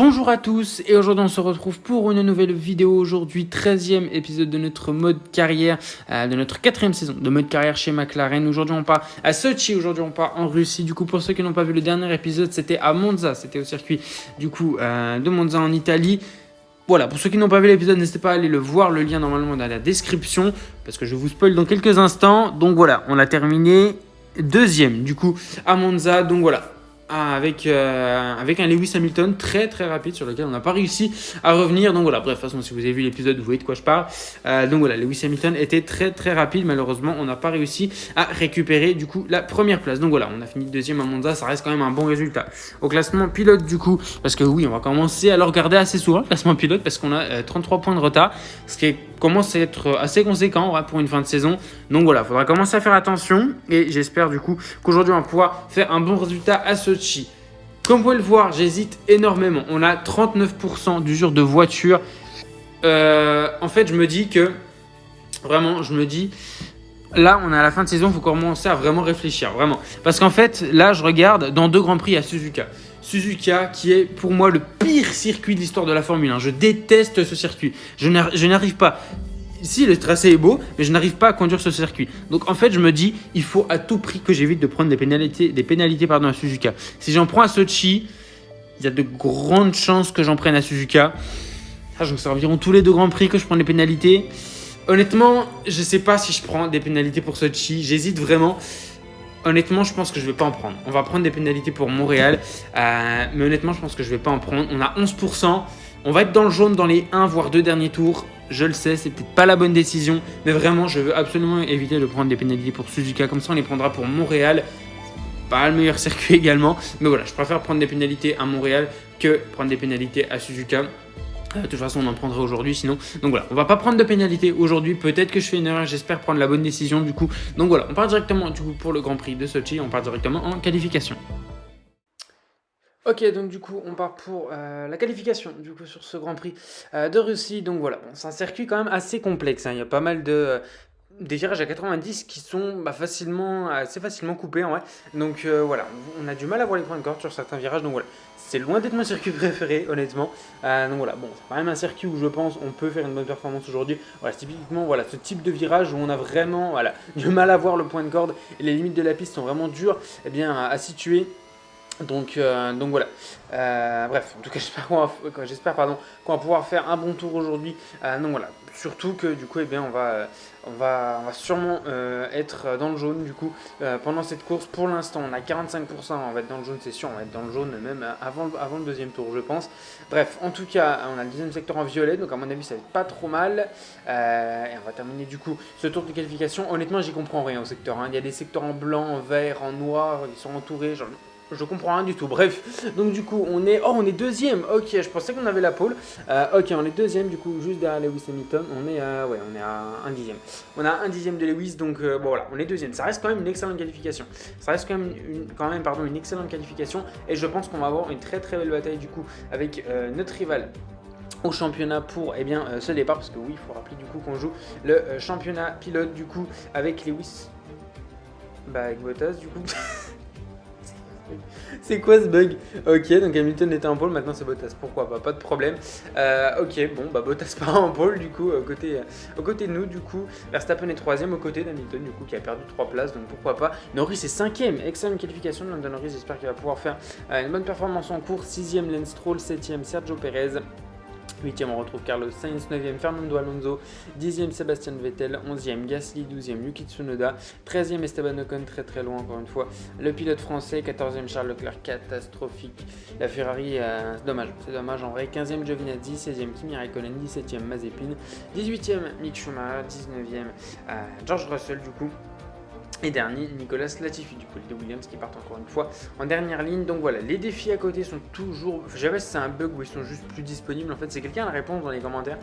Bonjour à tous et aujourd'hui on se retrouve pour une nouvelle vidéo. Aujourd'hui 13e épisode de notre mode carrière, de notre 4e saison de mode carrière chez McLaren. Aujourd'hui on part à Sochi, aujourd'hui on part en Russie. Du coup pour ceux qui n'ont pas vu le dernier épisode, c'était à Monza, c'était au circuit du coup de Monza en Italie. Voilà, pour ceux qui n'ont pas vu l'épisode, n'hésitez pas à aller le voir, le lien normalement dans la description parce que je vous spoil dans quelques instants. Donc voilà, on l'a terminé deuxième du coup à Monza, donc voilà. Avec un Lewis Hamilton très très rapide sur lequel on n'a pas réussi à revenir. Donc voilà, bref, de toute façon, si vous avez vu l'épisode, vous voyez de quoi je parle. Donc voilà, Lewis Hamilton était très très rapide. Malheureusement, on n'a pas réussi à récupérer du coup la première place. Donc voilà, on a fini deuxième à Monza, ça reste quand même un bon résultat. Au classement pilote du coup, parce que oui, on va commencer à le regarder assez souvent, le classement pilote, parce qu'on a 33 points de retard, ce qui commence à être assez conséquent pour une fin de saison. Donc voilà, il faudra commencer à faire attention et j'espère du coup qu'aujourd'hui on va pouvoir faire un bon résultat à Sochi. Comme vous pouvez le voir, j'hésite énormément. On a 39% d'usure de voiture. En fait, je me dis que vraiment, là, on est à la fin de saison, il faut commencer à vraiment réfléchir, vraiment. Parce qu'en fait, là, je regarde dans 2 Grands Prix à Suzuka. Suzuka qui est pour moi le pire circuit de l'histoire de la Formule 1. Je déteste ce circuit. Je n'arrive pas. Si, le tracé est beau, mais je n'arrive pas à conduire ce circuit. Donc en fait, je me dis, il faut à tout prix que j'évite de prendre des pénalités à Suzuka. Si j'en prends à Sochi, il y a de grandes chances que j'en prenne à Suzuka. Ça, je me sais environ tous les 2 Grands Prix que je prends des pénalités. Honnêtement, je ne sais pas si je prends des pénalités pour Sochi. J'hésite vraiment. Honnêtement, je pense que je ne vais pas en prendre. On va prendre des pénalités pour Montréal. Mais honnêtement, je pense que je ne vais pas en prendre. On a 11%. On va être dans le jaune dans les 1 voire 2 derniers tours. Je le sais, c'est peut-être pas la bonne décision. Mais vraiment, je veux absolument éviter de prendre des pénalités pour Suzuka. Comme ça, on les prendra pour Montréal. Pas le meilleur circuit également. Mais voilà, je préfère prendre des pénalités à Montréal que prendre des pénalités à Suzuka. De toute façon, on en prendra aujourd'hui sinon. Donc voilà, on va pas prendre de pénalité aujourd'hui. Peut-être que je fais une erreur, j'espère prendre la bonne décision du coup. Donc voilà, on part directement du coup pour le Grand Prix de Sochi. On part directement en qualification. Ok, donc du coup, on part pour la qualification du coup sur ce Grand Prix de Russie. Donc voilà, bon, c'est un circuit quand même assez complexe. Il y a pas mal de des virages à 90 qui sont assez facilement coupés en vrai. Donc voilà, on a du mal à voir les points de corde sur certains virages. Donc voilà, c'est loin d'être mon circuit préféré honnêtement. Donc voilà, bon, c'est quand même un circuit où je pense on peut faire une bonne performance aujourd'hui. Voilà, c'est typiquement voilà, ce type de virage où on a vraiment du mal à voir le point de corde et les limites de la piste sont vraiment dures à situer. Donc voilà. Bref, en tout cas, j'espère qu'on va pouvoir faire un bon tour aujourd'hui. Donc voilà. Surtout que du coup, on va sûrement être dans le jaune du coup pendant cette course. Pour l'instant, on a 45%. On va être dans le jaune, c'est sûr. On va être dans le jaune même avant le deuxième tour, je pense. Bref, en tout cas, on a le deuxième secteur en violet. Donc à mon avis, ça va être pas trop mal. Et on va terminer du coup ce tour de qualification. Honnêtement, j'y comprends rien au secteur. Il y a des secteurs en blanc, en vert, en noir. Ils sont entourés. Je comprends rien du tout. Bref, donc du coup, on est deuxième. Ok, je pensais qu'on avait la pole. Ok, on est deuxième, du coup, juste derrière Lewis Hamilton. On est à un dixième. On a un dixième de Lewis, donc bon voilà, on est deuxième. Ça reste quand même une excellente qualification. Ça reste quand même une excellente qualification. Et je pense qu'on va avoir une très très belle bataille du coup avec notre rival au championnat pour ce départ. Parce que oui, il faut rappeler du coup qu'on joue le championnat pilote du coup avec Lewis. Avec Bottas du coup. C'est quoi ce bug? Ok, donc Hamilton était en pole, maintenant c'est Bottas. Pourquoi pas de problème. Ok, bon, Bottas part en pole du coup, aux côtés de nous, du coup. Verstappen est 3ème aux côtés d'Hamilton, du coup, qui a perdu 3 places, donc pourquoi pas. Norris est 5ème, excellente qualification de Lando Norris, j'espère qu'il va pouvoir faire une bonne performance en course. 6ème Lance Stroll, 7ème Sergio Perez. 8ème, on retrouve Carlos Sainz, 9ème Fernando Alonso, 10ème Sébastien Vettel, 11ème Gasly, 12ème Yuki Tsunoda, 13ème Esteban Ocon, très très loin encore une fois, le pilote français, 14ème Charles Leclerc, catastrophique, la Ferrari, c'est dommage en vrai, 15ème Giovinazzi, 16ème Kimi Raikkonen, 17ème Mazepin, 18ème Mick Schumacher, 19ème George Russell du coup. Et dernier, Nicolas Latifi, du coup, les Williams qui partent encore une fois en dernière ligne. Donc voilà, les défis à côté sont toujours. Je sais pas si c'est un bug ou ils sont juste plus disponibles. En fait, c'est quelqu'un à la réponse dans les commentaires.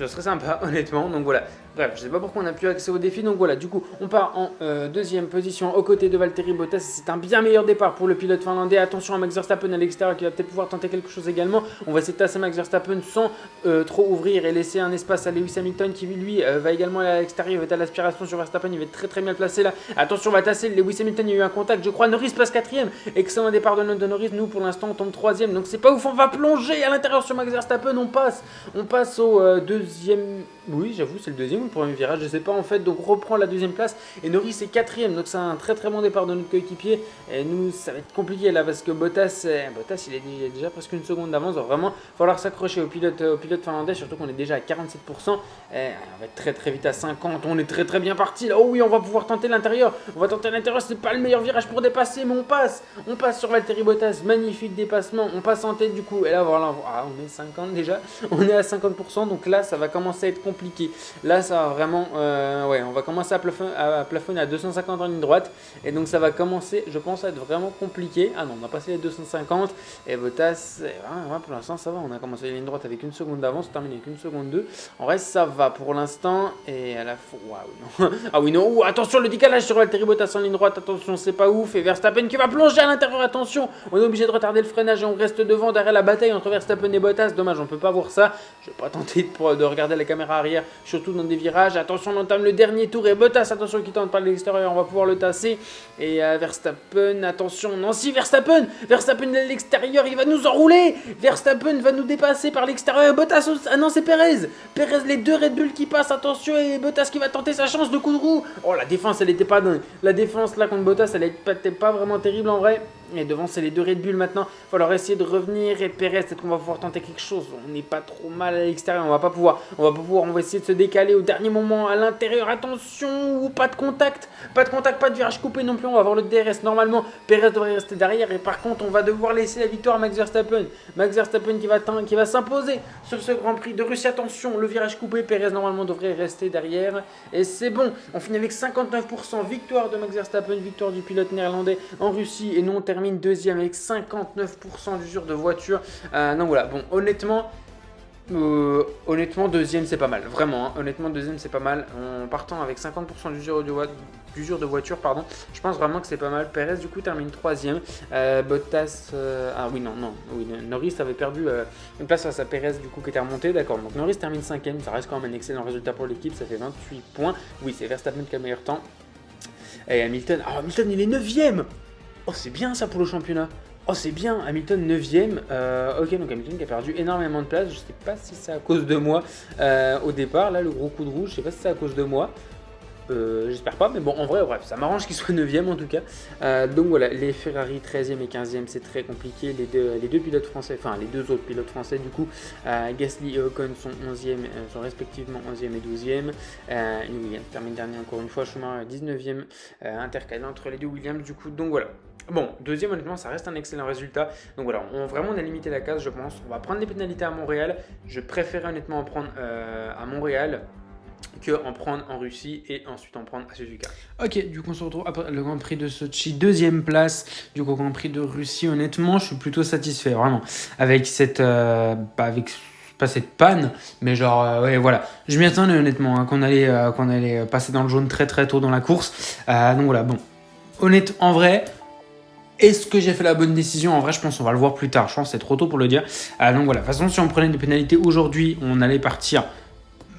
Ce serait sympa, honnêtement. Donc voilà. Bref, je sais pas pourquoi on n'a plus accès au défi. Donc voilà, du coup, on part en deuxième position aux côtés de Valtteri Bottas. C'est un bien meilleur départ pour le pilote finlandais. Attention à Max Verstappen à l'extérieur qui va peut-être pouvoir tenter quelque chose également. On va essayer de tasser Max Verstappen sans trop ouvrir et laisser un espace à Lewis Hamilton qui lui va également aller à l'extérieur. Il va être à l'aspiration sur Verstappen. Il va être très très bien placé là. Attention, on va tasser Lewis Hamilton. Il y a eu un contact, je crois. Norris passe quatrième. Excellent départ de Norris. Nous, pour l'instant, on tombe troisième. Donc c'est pas ouf. On va plonger à l'intérieur sur Max Verstappen. On passe au deuxième. Oui, j'avoue, c'est le deuxième ou le premier virage, je sais pas en fait. Donc on reprend la deuxième place et Norris est quatrième. Donc c'est un très très bon départ de notre coéquipier. Et nous, ça va être compliqué là parce que Bottas il est déjà presque une seconde d'avance. Donc vraiment, il va falloir s'accrocher au pilote finlandais. Surtout qu'on est déjà à 47%. On va être très très vite à 50. On est très très bien parti là. Oh oui, on va pouvoir tenter l'intérieur. On va tenter l'intérieur. C'est pas le meilleur virage pour dépasser, mais on passe. On passe sur Valtteri Bottas. Magnifique dépassement. On passe en tête du coup. Et là voilà, on est 50 déjà. On est à 50%. Donc là, ça va commencer à être compliqué. Là, ça va vraiment, on va commencer à plafonner à 250 en ligne droite. Et donc, ça va commencer, je pense, à être vraiment compliqué. Ah non, on a passé les 250. Et Bottas, pour l'instant, ça va. On a commencé la ligne droite avec une seconde d'avance, on termine avec une seconde 2. En vrai, ça va pour l'instant. Et à la fin, waouh, non. Ah oui, non. Ouh, attention, le décalage sur Valtteri Bottas en ligne droite. Attention, c'est pas ouf. Et Verstappen qui va plonger à l'intérieur. Attention, on est obligé de retarder le freinage et on reste devant derrière la bataille entre Verstappen et Bottas. Dommage, on peut pas voir ça. Je vais pas tenter de regarder la caméra arrière. Surtout dans des virages. Attention, on entame le dernier tour et Bottas, attention, qui tente par l'extérieur, on va pouvoir le tasser. Et Verstappen, attention, non, si Verstappen à l'extérieur, il va nous enrouler. Verstappen va nous dépasser par l'extérieur. Bottas, ah non, c'est Perez, les deux Red Bull qui passent, attention, et Bottas qui va tenter sa chance de coup de roue. Oh, la défense, elle était pas dingue. La défense là contre Bottas, elle était pas vraiment terrible en vrai. Et devant, c'est les deux Red Bull maintenant. Il va falloir essayer de revenir. Et Perez, peut-être qu'on va pouvoir tenter quelque chose. On n'est pas trop mal à l'extérieur. On va pas pouvoir. On va essayer de se décaler au dernier moment à l'intérieur. Attention, pas de contact. Pas de virage coupé non plus. On va avoir le DRS. Normalement, Perez devrait rester derrière. Et par contre, on va devoir laisser la victoire à Max Verstappen. Max Verstappen qui va s'imposer sur ce Grand Prix de Russie. Attention, le virage coupé. Perez, normalement, devrait rester derrière. Et c'est bon. On finit avec 59%. Victoire de Max Verstappen. Victoire du pilote néerlandais en Russie. Et nous, on termine deuxième avec 59% d'usure de voiture. Donc voilà, bon, honnêtement, deuxième c'est pas mal, vraiment, hein. Honnêtement, deuxième c'est pas mal. En partant avec 50% d'usure de voiture, pardon, je pense vraiment que c'est pas mal. Perez du coup termine troisième. Bottas, Norris avait perdu une place face à Perez du coup qui était remonté, d'accord. Donc Norris termine cinquième, ça reste quand même un excellent résultat pour l'équipe, ça fait 28 points. Oui, c'est Verstappen qui a le meilleur temps. Et Hamilton, il est 9ème. Oh, c'est bien ça pour le championnat. Oh, c'est bien, Hamilton 9ème. Ok, donc Hamilton qui a perdu énormément de place. Je sais pas si c'est à cause de moi au départ. Là, le gros coup de rouge, je sais pas si c'est à cause de moi. J'espère pas, mais bon, en vrai, bref, ça m'arrange qu'il soit 9ème en tout cas. Donc voilà, les Ferrari 13ème et 15ème, c'est très compliqué. Les deux pilotes français, enfin les deux autres pilotes français, du coup, Gasly et Ocon sont 11ème, sont respectivement 11ème et 12ème. Williams termine dernier encore une fois, Schumacher 19ème, intercalé entre les deux Williams, du coup, donc voilà. Bon, deuxième, honnêtement, ça reste un excellent résultat. Donc voilà, on a limité la casse, je pense. On va prendre des pénalités à Montréal. Je préfère honnêtement en prendre à Montréal que en prendre en Russie et ensuite en prendre à Suzuka. Ok, du coup on se retrouve après le Grand Prix de Sochi, deuxième place. Du coup, Grand Prix de Russie, honnêtement, je suis plutôt satisfait, vraiment, avec cette pas cette panne, mais genre voilà, je m'y attendais honnêtement, hein, qu'on allait passer dans le jaune très très tôt dans la course. Donc voilà, bon, en vrai. Est-ce que j'ai fait la bonne décision? En vrai, je pense qu'on va le voir plus tard. Je pense que c'est trop tôt pour le dire. Donc voilà, de toute façon, si on prenait des pénalités aujourd'hui, on allait partir.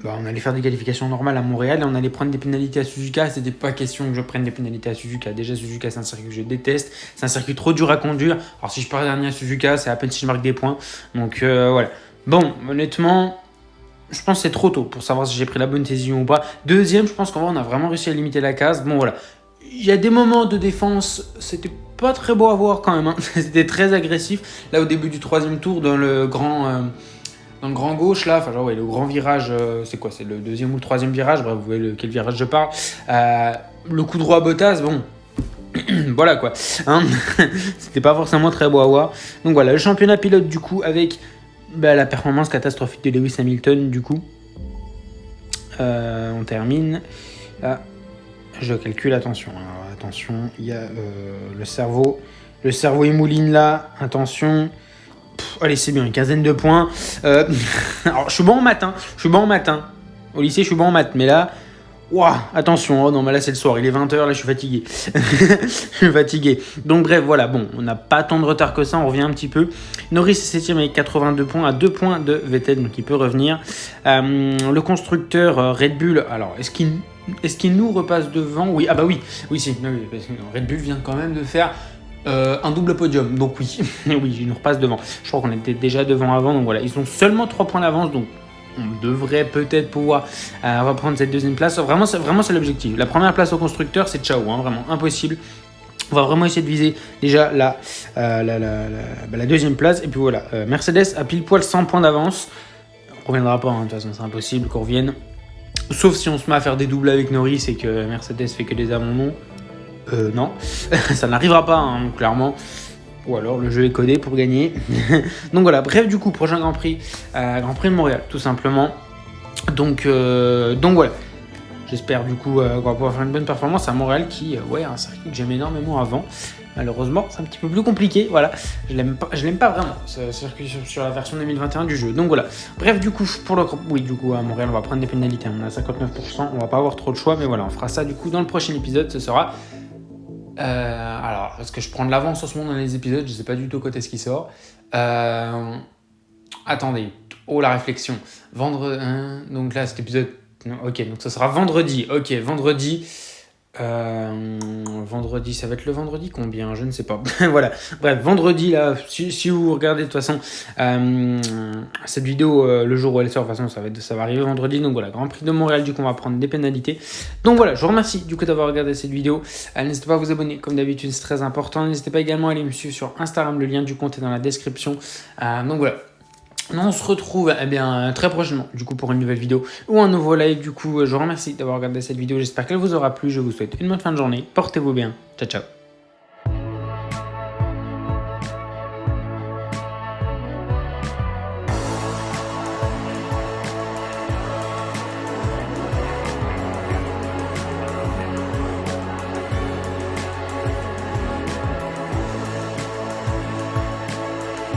On allait faire des qualifications normales à Montréal et on allait prendre des pénalités à Suzuka. C'était pas question que je prenne des pénalités à Suzuka. Déjà, Suzuka, c'est un circuit que je déteste. C'est un circuit trop dur à conduire. Alors, si je pars dernier à Suzuka, c'est à peine si je marque des points. Donc voilà. Bon, honnêtement, je pense que c'est trop tôt pour savoir si j'ai pris la bonne décision ou pas. Deuxième, je pense qu'en vrai, on a vraiment réussi à limiter la casse. Bon, voilà. Il y a des moments de défense, c'était pas très beau à voir quand même, hein. C'était très agressif. Là, au début du troisième tour, dans le grand gauche, là, enfin, genre, ouais, le grand virage, c'est quoi? C'est le deuxième ou le troisième virage, bref, vous voyez lequel virage je parle. Le coup droit à Bottas, bon, voilà quoi, hein. C'était pas forcément très beau à voir. Donc voilà, le championnat pilote, du coup, avec la performance catastrophique de Lewis Hamilton, du coup. On termine. Je calcule, attention. Alors, attention, il y a le cerveau. Le cerveau il mouline là, attention. Allez, c'est bien, une quinzaine de points. Alors, je suis bon en maths, hein. Je suis bon en maths, hein. Au lycée, je suis bon en maths, mais là... Ouah, attention, oh non, mais là c'est le soir, il est 20h, là je suis fatigué. Je suis fatigué. Donc bref, voilà, bon, on n'a pas tant de retard que ça, on revient un petit peu. Norris est 7ème avec 82 points, à 2 points de Vettel, donc il peut revenir. Le constructeur Red Bull, alors, est-ce qu'il nous repasse devant? Oui, ah bah oui, si, oui, parce que Red Bull vient quand même de faire... un double podium, donc oui, oui, il nous repasse devant. Je crois qu'on était déjà devant avant, donc voilà, ils ont seulement 3 points d'avance, donc on devrait peut-être pouvoir reprendre cette deuxième place. Vraiment, c'est l'objectif. La première place au constructeur, c'est ciao, hein, vraiment impossible. On va vraiment essayer de viser déjà la deuxième place. Et puis voilà, Mercedes a pile poil 100 points d'avance. On ne reviendra pas, hein, de toute façon, c'est impossible qu'on revienne. Sauf si on se met à faire des doubles avec Norris et que Mercedes fait que des abandons. Non, ça n'arrivera pas, hein, clairement. Ou alors le jeu est codé pour gagner. Donc voilà, bref, du coup, prochain Grand Prix, Grand Prix de Montréal, tout simplement. Donc voilà. J'espère du coup qu'on va pouvoir faire une bonne performance à Montréal, qui est un circuit que j'aime énormément avant. Malheureusement, c'est un petit peu plus compliqué. Voilà, je l'aime pas vraiment, ce circuit sur la version 2021 du jeu. Donc voilà. Bref, du coup, du coup, à Montréal, on va prendre des pénalités. On a 59%, on va pas avoir trop de choix, mais voilà, on fera ça du coup dans le prochain épisode. Ce sera. Alors, est-ce que je prends de l'avance en ce moment dans les épisodes? Je sais pas du tout quand est-ce qu'il sort. Attendez. Oh, la réflexion. Donc là, cet épisode... Ok, donc ça sera vendredi. Ok, vendredi. Vendredi, ça va être le vendredi combien? Je ne sais pas. Voilà. Bref, vendredi, là, si vous regardez de toute façon cette vidéo le jour où elle sort, de toute façon, ça va arriver vendredi. Donc voilà, Grand Prix de Montréal, du coup, on va prendre des pénalités. Donc voilà, je vous remercie du coup d'avoir regardé cette vidéo. N'hésitez pas à vous abonner, comme d'habitude, c'est très important. N'hésitez pas également à aller me suivre sur Instagram, le lien du compte est dans la description. Donc voilà. On se retrouve très prochainement du coup pour une nouvelle vidéo ou un nouveau live. Du coup, je vous remercie d'avoir regardé cette vidéo. J'espère qu'elle vous aura plu. Je vous souhaite une bonne fin de journée. Portez-vous bien. Ciao, ciao.